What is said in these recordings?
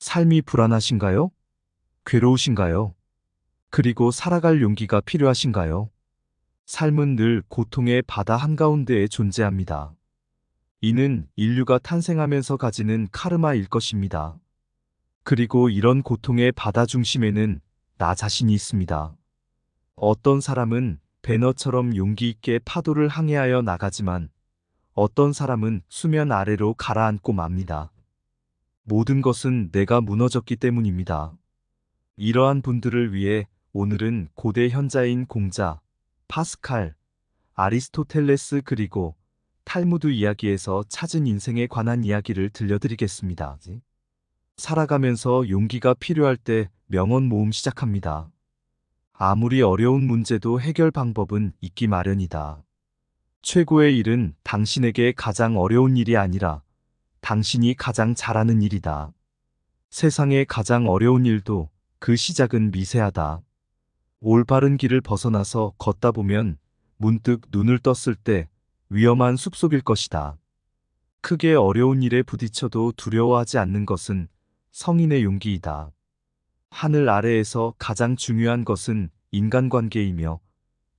삶이 불안하신가요? 괴로우신가요? 그리고 살아갈 용기가 필요하신가요? 삶은 늘 고통의 바다 한가운데에 존재합니다. 이는 인류가 탄생하면서 가지는 카르마일 것입니다. 그리고 이런 고통의 바다 중심에는 나 자신이 있습니다. 어떤 사람은 배너처럼 용기 있게 파도를 항해하여 나가지만 어떤 사람은 수면 아래로 가라앉고 맙니다. 모든 것은 내가 무너졌기 때문입니다. 이러한 분들을 위해 오늘은 고대 현자인 공자, 파스칼, 아리스토텔레스 그리고 탈무드 이야기에서 찾은 인생에 관한 이야기를 들려드리겠습니다. 살아가면서 용기가 필요할 때 명언 모음 시작합니다. 아무리 어려운 문제도 해결 방법은 있기 마련이다. 최고의 일은 당신에게 가장 어려운 일이 아니라 당신이 가장 잘하는 일이다. 세상의 가장 어려운 일도 그 시작은 미세하다. 올바른 길을 벗어나서 걷다 보면 문득 눈을 떴을 때 위험한 숲속일 것이다. 크게 어려운 일에 부딪혀도 두려워하지 않는 것은 성인의 용기이다. 하늘 아래에서 가장 중요한 것은 인간관계이며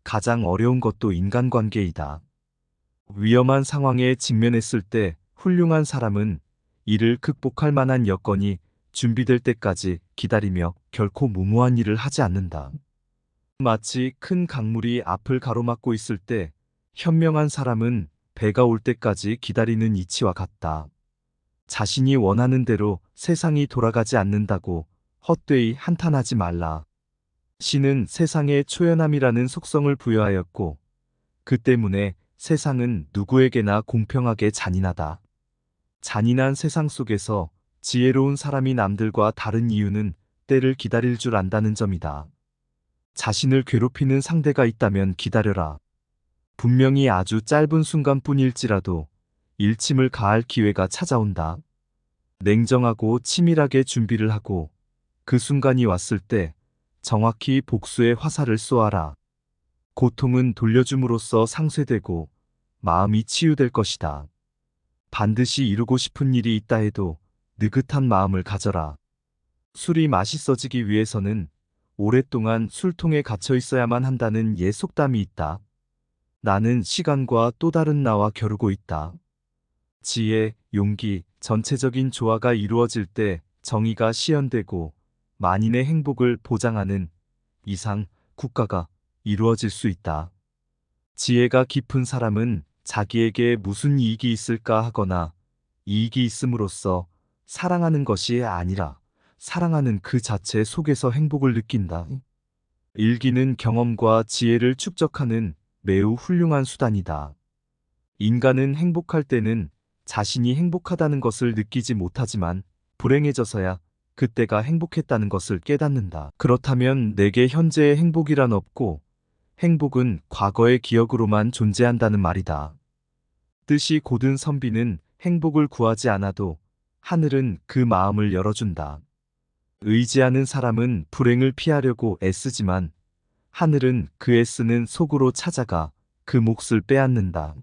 가장 어려운 것도 인간관계이다. 위험한 상황에 직면했을 때 훌륭한 사람은 이를 극복할 만한 여건이 준비될 때까지 기다리며 결코 무모한 일을 하지 않는다. 마치 큰 강물이 앞을 가로막고 있을 때 현명한 사람은 배가 올 때까지 기다리는 이치와 같다. 자신이 원하는 대로 세상이 돌아가지 않는다고 헛되이 한탄하지 말라. 신은 세상에 초연함이라는 속성을 부여하였고 그 때문에 세상은 누구에게나 공평하게 잔인하다. 잔인한 세상 속에서 지혜로운 사람이 남들과 다른 이유는 때를 기다릴 줄 안다는 점이다. 자신을 괴롭히는 상대가 있다면 기다려라. 분명히 아주 짧은 순간뿐일지라도 일침을 가할 기회가 찾아온다. 냉정하고 치밀하게 준비를 하고 그 순간이 왔을 때 정확히 복수의 화살을 쏘아라. 고통은 돌려줌으로써 상쇄되고 마음이 치유될 것이다. 반드시 이루고 싶은 일이 있다 해도 느긋한 마음을 가져라. 술이 맛있어지기 위해서는 오랫동안 술통에 갇혀 있어야만 한다는 옛 속담이 있다. 나는 시간과 또 다른 나와 겨루고 있다. 지혜, 용기, 전체적인 조화가 이루어질 때 정의가 실현되고 만인의 행복을 보장하는 이상 국가가 이루어질 수 있다. 지혜가 깊은 사람은 자기에게 무슨 이익이 있을까 하거나 이익이 있음으로써 사랑하는 것이 아니라 사랑하는 그 자체 속에서 행복을 느낀다. 일기는 경험과 지혜를 축적하는 매우 훌륭한 수단이다. 인간은 행복할 때는 자신이 행복하다는 것을 느끼지 못하지만 불행해져서야 그때가 행복했다는 것을 깨닫는다. 그렇다면 내게 현재의 행복이란 없고 행복은 과거의 기억으로만 존재한다는 말이다. 뜻이 곧은 선비는 행복을 구하지 않아도 하늘은 그 마음을 열어준다. 의지하는 사람은 불행을 피하려고 애쓰지만 하늘은 그 애쓰는 속으로 찾아가 그 몫을 빼앗는다.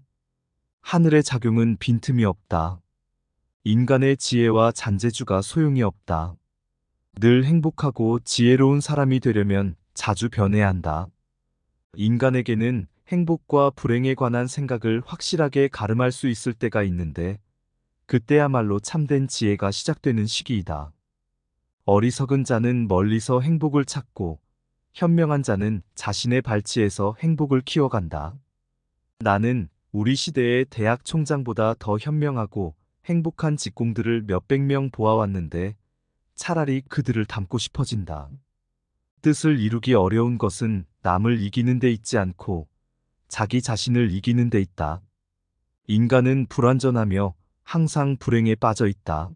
하늘의 작용은 빈틈이 없다. 인간의 지혜와 잔재주가 소용이 없다. 늘 행복하고 지혜로운 사람이 되려면 자주 변해야 한다. 인간에게는 행복과 불행에 관한 생각을 확실하게 가름할 수 있을 때가 있는데 그때야말로 참된 지혜가 시작되는 시기이다. 어리석은 자는 멀리서 행복을 찾고 현명한 자는 자신의 발치에서 행복을 키워간다. 나는 우리 시대의 대학 총장보다 더 현명하고 행복한 직공들을 몇백 명 보아왔는데 차라리 그들을 닮고 싶어진다. 뜻을 이루기 어려운 것은 남을 이기는 데 있지 않고 자기 자신을 이기는 데 있다. 인간은 불완전하며 항상 불행에 빠져 있다.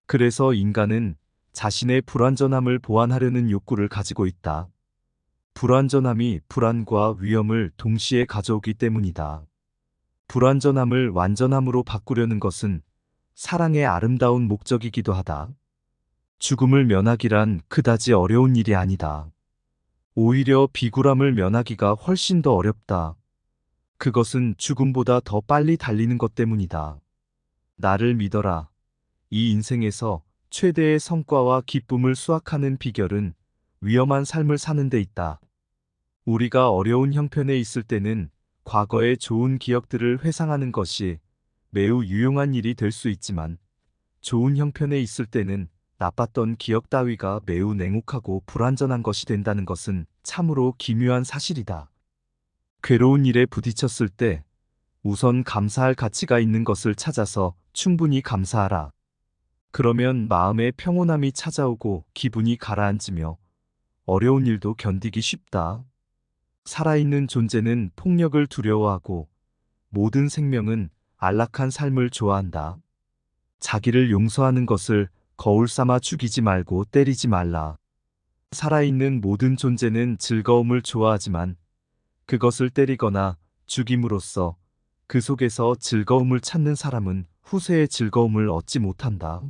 그래서 인간은 자신의 불완전함을 보완하려는 욕구를 가지고 있다. 불완전함이 불안과 위험을 동시에 가져오기 때문이다. 불완전함을 완전함으로 바꾸려는 것은 사랑의 아름다운 목적이기도 하다. 죽음을 면하기란 그다지 어려운 일이 아니다. 오히려 비굴함을 면하기가 훨씬 더 어렵다. 그것은 죽음보다 더 빨리 달리는 것 때문이다. 나를 믿어라. 이 인생에서 최대의 성과와 기쁨을 수확하는 비결은 위험한 삶을 사는 데 있다. 우리가 어려운 형편에 있을 때는 과거의 좋은 기억들을 회상하는 것이 매우 유용한 일이 될 수 있지만, 좋은 형편에 있을 때는 나빴던 기억 따위가 매우 냉혹하고 불완전한 것이 된다는 것은 참으로 기묘한 사실이다. 괴로운 일에 부딪혔을 때 우선 감사할 가치가 있는 것을 찾아서 충분히 감사하라. 그러면 마음의 평온함이 찾아오고 기분이 가라앉으며 어려운 일도 견디기 쉽다. 살아있는 존재는 폭력을 두려워하고 모든 생명은 안락한 삶을 좋아한다. 자기를 용서하는 것을 거울 삼아 죽이지 말고 때리지 말라. 살아있는 모든 존재는 즐거움을 좋아하지만 그것을 때리거나 죽임으로써 그 속에서 즐거움을 찾는 사람은 후세의 즐거움을 얻지 못한다.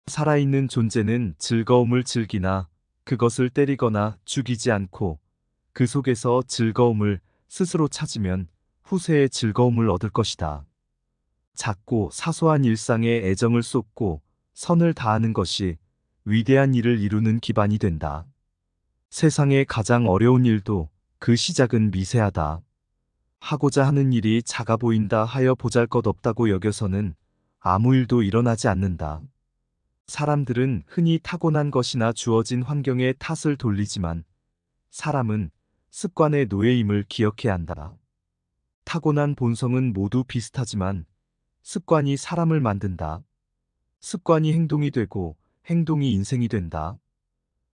살아있는 존재는 즐거움을 즐기나 그것을 때리거나 죽이지 않고 그 속에서 즐거움을 스스로 찾으면 후세의 즐거움을 얻을 것이다. 작고 사소한 일상에 애정을 쏟고 선을 다하는 것이 위대한 일을 이루는 기반이 된다. 세상의 가장 어려운 일도 그 시작은 미세하다. 하고자 하는 일이 작아 보인다 하여 보잘것없다고 여겨서는 아무 일도 일어나지 않는다. 사람들은 흔히 타고난 것이나 주어진 환경에 탓을 돌리지만 사람은 습관의 노예임을 기억해야 한다. 타고난 본성은 모두 비슷하지만 습관이 사람을 만든다. 습관이 행동이 되고 행동이 인생이 된다.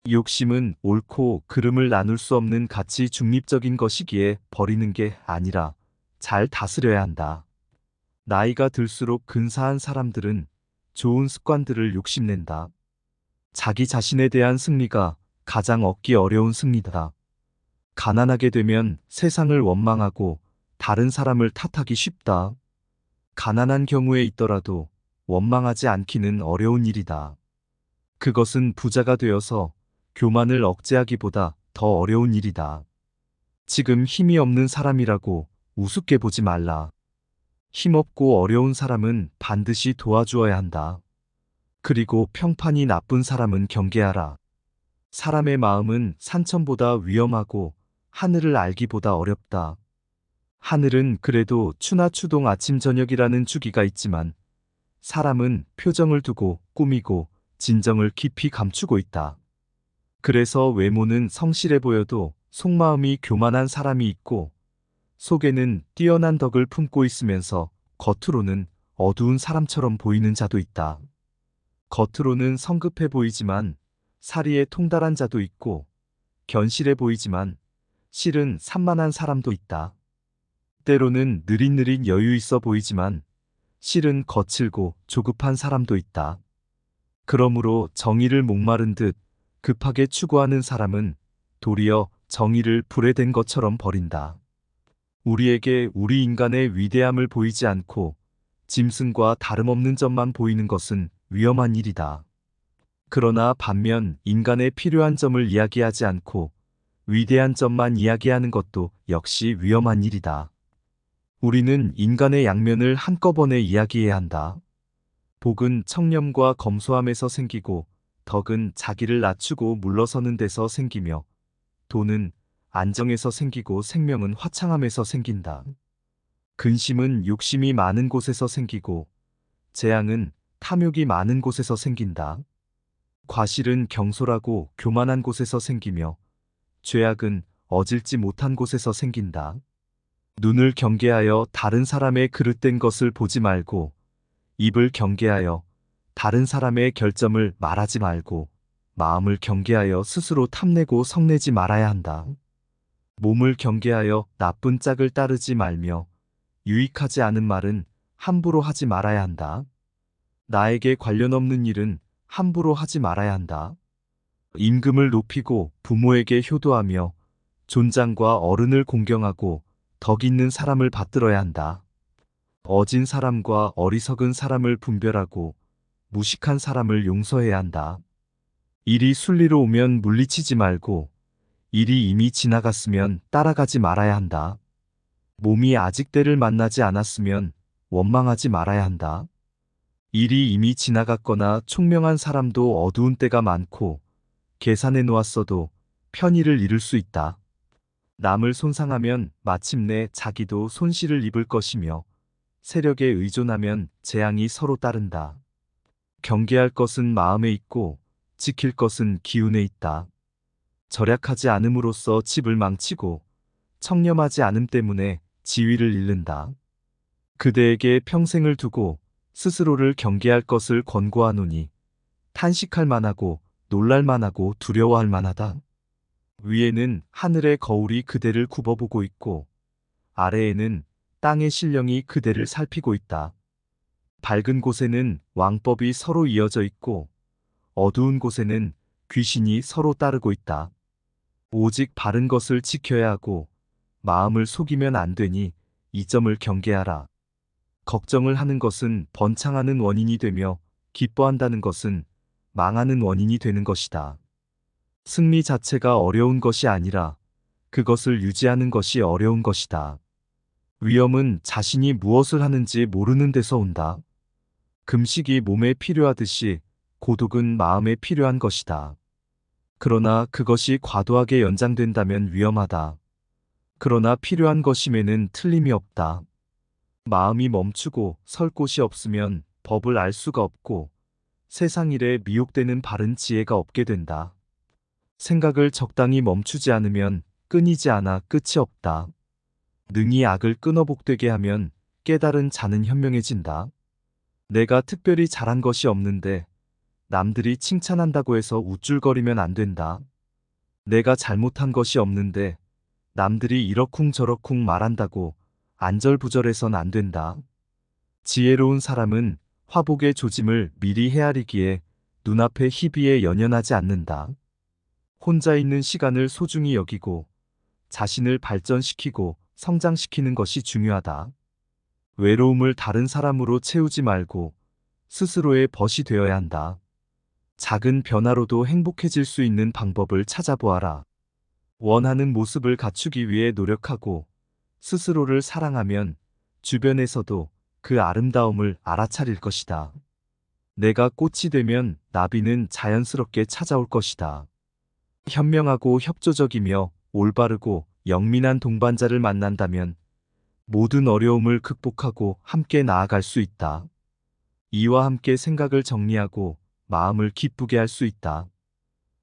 욕심은 옳고 그름을 나눌 수 없는 가치 중립적인 것이기에 버리는 게 아니라 잘 다스려야 한다. 나이가 들수록 근사한 사람들은 좋은 습관들을 욕심낸다. 자기 자신에 대한 승리가 가장 얻기 어려운 승리다. 가난하게 되면 세상을 원망하고 다른 사람을 탓하기 쉽다. 가난한 경우에 있더라도 원망하지 않기는 어려운 일이다. 그것은 부자가 되어서 교만을 억제하기보다 더 어려운 일이다. 지금 힘이 없는 사람이라고 우습게 보지 말라. 힘없고 어려운 사람은 반드시 도와주어야 한다. 그리고 평판이 나쁜 사람은 경계하라. 사람의 마음은 산천보다 위험하고 하늘을 알기보다 어렵다. 하늘은 그래도 추나 추동 아침 저녁이라는 주기가 있지만 사람은 표정을 두고 꾸미고 진정을 깊이 감추고 있다. 그래서 외모는 성실해 보여도 속마음이 교만한 사람이 있고 속에는 뛰어난 덕을 품고 있으면서 겉으로는 어두운 사람처럼 보이는 자도 있다. 겉으로는 성급해 보이지만 사리에 통달한 자도 있고 견실해 보이지만 실은 산만한 사람도 있다. 때로는 느릿느릿 여유 있어 보이지만 실은 거칠고 조급한 사람도 있다. 그러므로 정의를 목마른 듯 급하게 추구하는 사람은 도리어 정의를 불에 댄 것처럼 버린다. 우리에게 우리 인간의 위대함을 보이지 않고 짐승과 다름없는 점만 보이는 것은 위험한 일이다. 그러나 반면 인간의 필요한 점을 이야기하지 않고 위대한 점만 이야기하는 것도 역시 위험한 일이다. 우리는 인간의 양면을 한꺼번에 이야기해야 한다. 복은 청렴과 검소함에서 생기고 덕은 자기를 낮추고 물러서는 데서 생기며 돈은 안정에서 생기고 생명은 화창함에서 생긴다. 근심은 욕심이 많은 곳에서 생기고 재앙은 탐욕이 많은 곳에서 생긴다. 과실은 경솔하고 교만한 곳에서 생기며 죄악은 어질지 못한 곳에서 생긴다. 눈을 경계하여 다른 사람의 그릇된 것을 보지 말고 입을 경계하여 다른 사람의 결점을 말하지 말고 마음을 경계하여 스스로 탐내고 성내지 말아야 한다. 몸을 경계하여 나쁜 짝을 따르지 말며 유익하지 않은 말은 함부로 하지 말아야 한다. 나에게 관련 없는 일은 함부로 하지 말아야 한다. 임금을 높이고 부모에게 효도하며 존장과 어른을 공경하고 덕 있는 사람을 받들어야 한다. 어진 사람과 어리석은 사람을 분별하고 무식한 사람을 용서해야 한다. 일이 순리로 오면 물리치지 말고 일이 이미 지나갔으면 따라가지 말아야 한다. 몸이 아직 때를 만나지 않았으면 원망하지 말아야 한다. 일이 이미 지나갔거나 총명한 사람도 어두운 때가 많고 계산해 놓았어도 편의를 잃을 수 있다. 남을 손상하면 마침내 자기도 손실을 입을 것이며 세력에 의존하면 재앙이 서로 따른다. 경계할 것은 마음에 있고 지킬 것은 기운에 있다. 절약하지 않음으로써 집을 망치고 청렴하지 않음 때문에 지위를 잃는다. 그대에게 평생을 두고 스스로를 경계할 것을 권고하노니 탄식할 만하고 놀랄 만하고 두려워할 만하다. 위에는 하늘의 거울이 그대를 굽어보고 있고 아래에는 땅의 신령이 그대를 살피고 있다. 밝은 곳에는 왕법이 서로 이어져 있고 어두운 곳에는 귀신이 서로 따르고 있다. 오직 바른 것을 지켜야 하고 마음을 속이면 안 되니 이 점을 경계하라. 걱정을 하는 것은 번창하는 원인이 되며 기뻐한다는 것은 망하는 원인이 되는 것이다. 승리 자체가 어려운 것이 아니라 그것을 유지하는 것이 어려운 것이다. 위험은 자신이 무엇을 하는지 모르는 데서 온다. 금식이 몸에 필요하듯이 고독은 마음에 필요한 것이다. 그러나 그것이 과도하게 연장된다면 위험하다. 그러나 필요한 것임에는 틀림이 없다. 마음이 멈추고 설 곳이 없으면 법을 알 수가 없고 세상 일에 미혹되는 바른 지혜가 없게 된다. 생각을 적당히 멈추지 않으면 끊이지 않아 끝이 없다. 능히 악을 끊어 복되게 하면 깨달은 자는 현명해진다. 내가 특별히 잘한 것이 없는데 남들이 칭찬한다고 해서 우쭐거리면 안 된다. 내가 잘못한 것이 없는데 남들이 이러쿵저러쿵 말한다고 안절부절해선 안 된다. 지혜로운 사람은 화복의 조짐을 미리 헤아리기에 눈앞의 희비에 연연하지 않는다. 혼자 있는 시간을 소중히 여기고 자신을 발전시키고 성장시키는 것이 중요하다. 외로움을 다른 사람으로 채우지 말고 스스로의 벗이 되어야 한다. 작은 변화로도 행복해질 수 있는 방법을 찾아보아라. 원하는 모습을 갖추기 위해 노력하고 스스로를 사랑하면 주변에서도 그 아름다움을 알아차릴 것이다. 내가 꽃이 되면 나비는 자연스럽게 찾아올 것이다. 현명하고 협조적이며 올바르고 영민한 동반자를 만난다면 모든 어려움을 극복하고 함께 나아갈 수 있다. 이와 함께 생각을 정리하고 마음을 기쁘게 할 수 있다.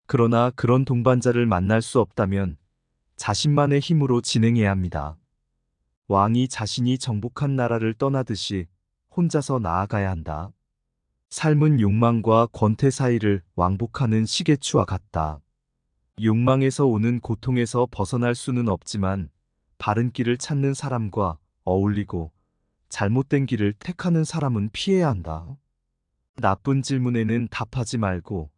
그러나 그런 동반자를 만날 수 없다면 자신만의 힘으로 진행해야 합니다. 왕이 자신이 정복한 나라를 떠나듯이 혼자서 나아가야 한다. 삶은 욕망과 권태 사이를 왕복하는 시계추와 같다. 욕망에서 오는 고통에서 벗어날 수는 없지만 바른 길을 찾는 사람과 어울리고 잘못된 길을 택하는 사람은 피해야 한다. 나쁜 질문에는 답하지 말고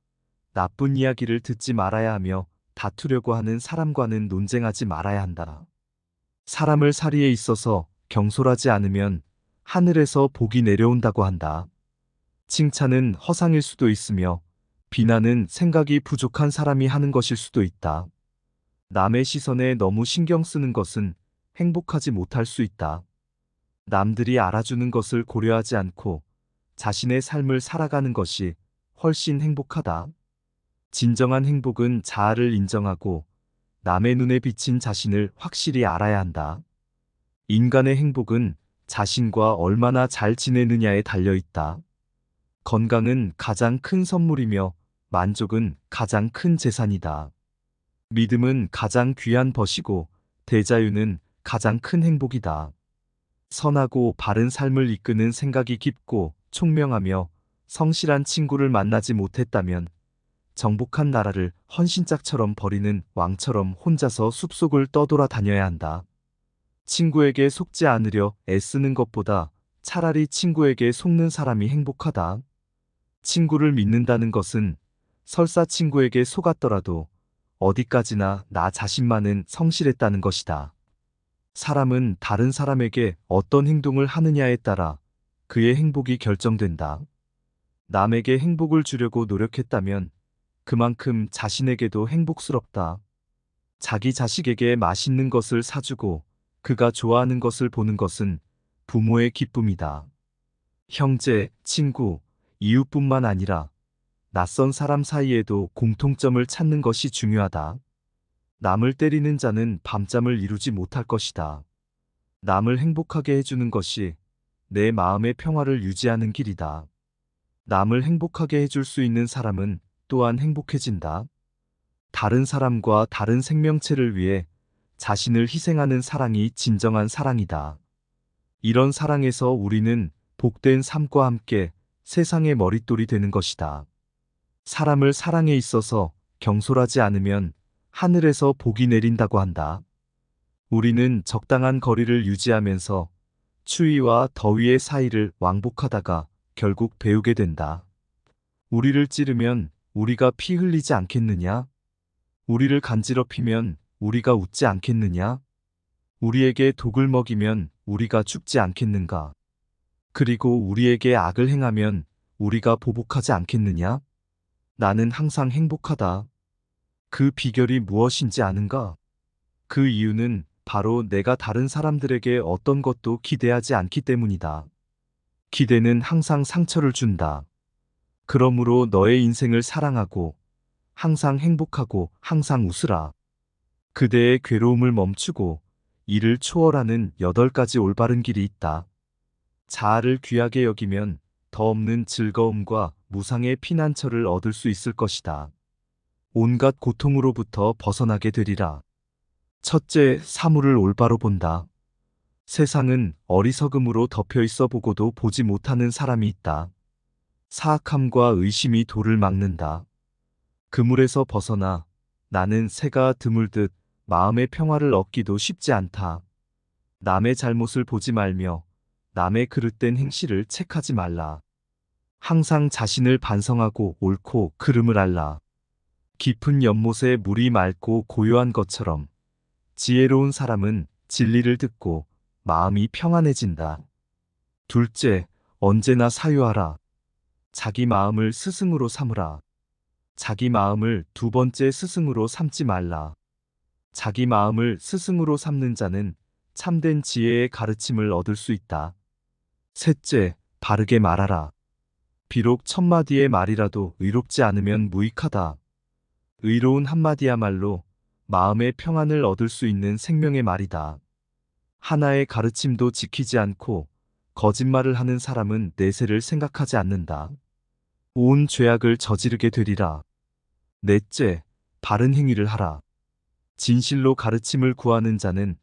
나쁜 이야기를 듣지 말아야 하며 다투려고 하는 사람과는 논쟁하지 말아야 한다. 사람을 살이에 있어서 경솔하지 않으면 하늘에서 복이 내려온다고 한다. 칭찬은 허상일 수도 있으며 비난은 생각이 부족한 사람이 하는 것일 수도 있다. 남의 시선에 너무 신경 쓰는 것은 행복하지 못할 수 있다. 남들이 알아주는 것을 고려하지 않고 자신의 삶을 살아가는 것이 훨씬 행복하다. 진정한 행복은 자아를 인정하고 남의 눈에 비친 자신을 확실히 알아야 한다. 인간의 행복은 자신과 얼마나 잘 지내느냐에 달려 있다. 건강은 가장 큰 선물이며 만족은 가장 큰 재산이다. 믿음은 가장 귀한 벗이고 대자유는 가장 큰 행복이다. 선하고 바른 삶을 이끄는 생각이 깊고 총명하며 성실한 친구를 만나지 못했다면 정복한 나라를 헌신짝처럼 버리는 왕처럼 혼자서 숲속을 떠돌아 다녀야 한다. 친구에게 속지 않으려 애쓰는 것보다 차라리 친구에게 속는 사람이 행복하다. 친구를 믿는다는 것은 설사 친구에게 속았더라도 어디까지나 나 자신만은 성실했다는 것이다. 사람은 다른 사람에게 어떤 행동을 하느냐에 따라 그의 행복이 결정된다. 남에게 행복을 주려고 노력했다면 그만큼 자신에게도 행복스럽다. 자기 자식에게 맛있는 것을 사주고 그가 좋아하는 것을 보는 것은 부모의 기쁨이다. 형제, 친구, 이웃뿐만 아니라 낯선 사람 사이에도 공통점을 찾는 것이 중요하다. 남을 때리는 자는 밤잠을 이루지 못할 것이다. 남을 행복하게 해주는 것이 내 마음의 평화를 유지하는 길이다. 남을 행복하게 해줄 수 있는 사람은 또한 행복해진다. 다른 사람과 다른 생명체를 위해 자신을 희생하는 사랑이 진정한 사랑이다. 이런 사랑에서 우리는 복된 삶과 함께 세상의 머릿돌이 되는 것이다. 사람을 사랑에 있어서 경솔하지 않으면 하늘에서 복이 내린다고 한다. 우리는 적당한 거리를 유지하면서 추위와 더위의 사이를 왕복하다가 결국 배우게 된다. 우리를 찌르면 우리가 피 흘리지 않겠느냐? 우리를 간지럽히면 우리가 웃지 않겠느냐? 우리에게 독을 먹이면 우리가 죽지 않겠는가? 그리고 우리에게 악을 행하면 우리가 보복하지 않겠느냐? 나는 항상 행복하다. 그 비결이 무엇인지 아는가? 그 이유는 바로 내가 다른 사람들에게 어떤 것도 기대하지 않기 때문이다. 기대는 항상 상처를 준다. 그러므로 너의 인생을 사랑하고 항상 행복하고 항상 웃으라. 그대의 괴로움을 멈추고 이를 초월하는 8가지 올바른 길이 있다. 자아를 귀하게 여기면 더 없는 즐거움과 무상의 피난처를 얻을 수 있을 것이다. 온갖 고통으로부터 벗어나게 되리라. 첫째, 사물을 올바로 본다. 세상은 어리석음으로 덮여 있어 보고도 보지 못하는 사람이 있다. 사악함과 의심이 도를 막는다. 그물에서 벗어나 나는 새가 드물듯 마음의 평화를 얻기도 쉽지 않다. 남의 잘못을 보지 말며 남의 그릇된 행실을 책하지 말라. 항상 자신을 반성하고 옳고 그름을 알라. 깊은 연못에 물이 맑고 고요한 것처럼 지혜로운 사람은 진리를 듣고 마음이 평안해진다. 둘째, 언제나 사유하라. 자기 마음을 스승으로 삼으라. 자기 마음을 두 번째 스승으로 삼지 말라. 자기 마음을 스승으로 삼는 자는 참된 지혜의 가르침을 얻을 수 있다. 셋째, 바르게 말하라. 비록 1000마디의 말이라도 의롭지 않으면 무익하다. 의로운 한마디야말로 마음의 평안을 얻을 수 있는 생명의 말이다. 하나의 가르침도 지키지 않고 거짓말을 하는 사람은 내세를 생각하지 않는다. 온 죄악을 저지르게 되리라. 넷째, 바른 행위를 하라. 진실로 가르침을 구하는 자는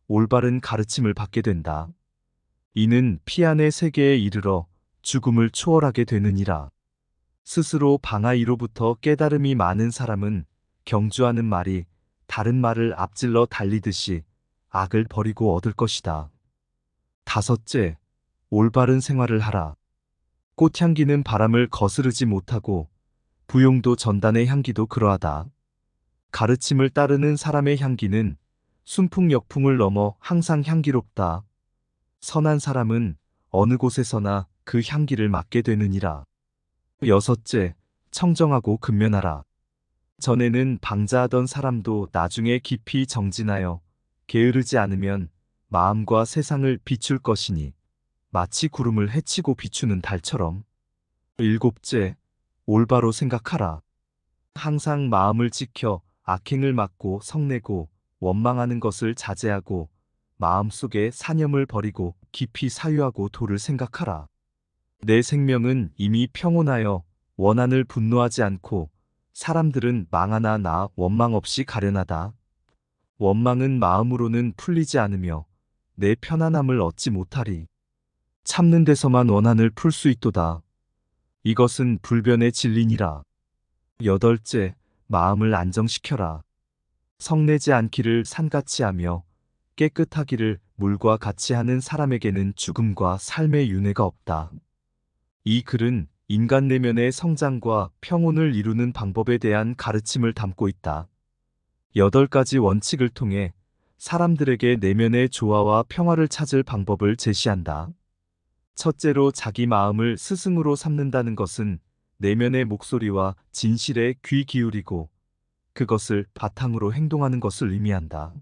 올바른 가르침을 받게 된다. 이는 피안의 세계에 이르러 죽음을 초월하게 되느니라. 스스로 방아이로부터 깨달음이 많은 사람은 경주하는 말이 다른 말을 앞질러 달리듯이 악을 버리고 얻을 것이다. 다섯째, 올바른 생활을 하라. 꽃향기는 바람을 거스르지 못하고 부용도 전단의 향기도 그러하다. 가르침을 따르는 사람의 향기는 순풍역풍을 넘어 항상 향기롭다. 선한 사람은 어느 곳에서나 그 향기를 맡게 되느니라. 여섯째, 청정하고 근면하라. 전에는 방자하던 사람도 나중에 깊이 정진하여 게으르지 않으면 마음과 세상을 비출 것이니 마치 구름을 헤치고 비추는 달처럼. 일곱째, 올바로 생각하라. 항상 마음을 지켜 악행을 막고 성내고 원망하는 것을 자제하고 마음속에 사념을 버리고 깊이 사유하고 도를 생각하라. 내 생명은 이미 평온하여 원한을 분노하지 않고 사람들은 망하나 나 원망 없이 가련하다. 원망은 마음으로는 풀리지 않으며 내 편안함을 얻지 못하리. 참는 데서만 원한을 풀 수 있도다. 이것은 불변의 진리니라. 여덟째, 마음을 안정시켜라. 성내지 않기를 산같이 하며 깨끗하기를 물과 같이 하는 사람에게는 죽음과 삶의 윤회가 없다. 이 글은 인간 내면의 성장과 평온을 이루는 방법에 대한 가르침을 담고 있다. 8가지 원칙을 통해 사람들에게 내면의 조화와 평화를 찾을 방법을 제시한다. 첫째로 자기 마음을 스승으로 삼는다는 것은 내면의 목소리와 진실에 귀 기울이고 그것을 바탕으로 행동하는 것을 의미한다.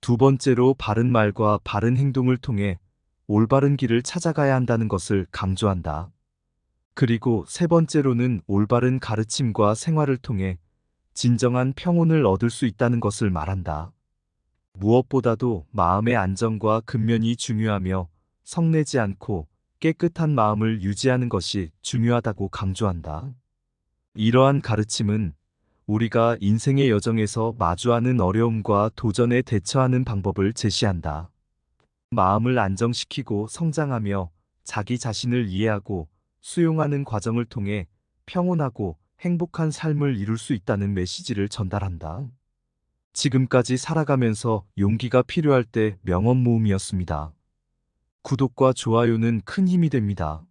두 번째로 바른 말과 바른 행동을 통해 올바른 길을 찾아가야 한다는 것을 강조한다. 그리고 세 번째로는 올바른 가르침과 생활을 통해 진정한 평온을 얻을 수 있다는 것을 말한다. 무엇보다도 마음의 안정과 근면이 중요하며 성내지 않고 깨끗한 마음을 유지하는 것이 중요하다고 강조한다. 이러한 가르침은 우리가 인생의 여정에서 마주하는 어려움과 도전에 대처하는 방법을 제시한다. 마음을 안정시키고 성장하며 자기 자신을 이해하고 수용하는 과정을 통해 평온하고 행복한 삶을 이룰 수 있다는 메시지를 전달한다. 지금까지 살아가면서 용기가 필요할 때 명언 모음이었습니다. 구독과 좋아요는 큰 힘이 됩니다.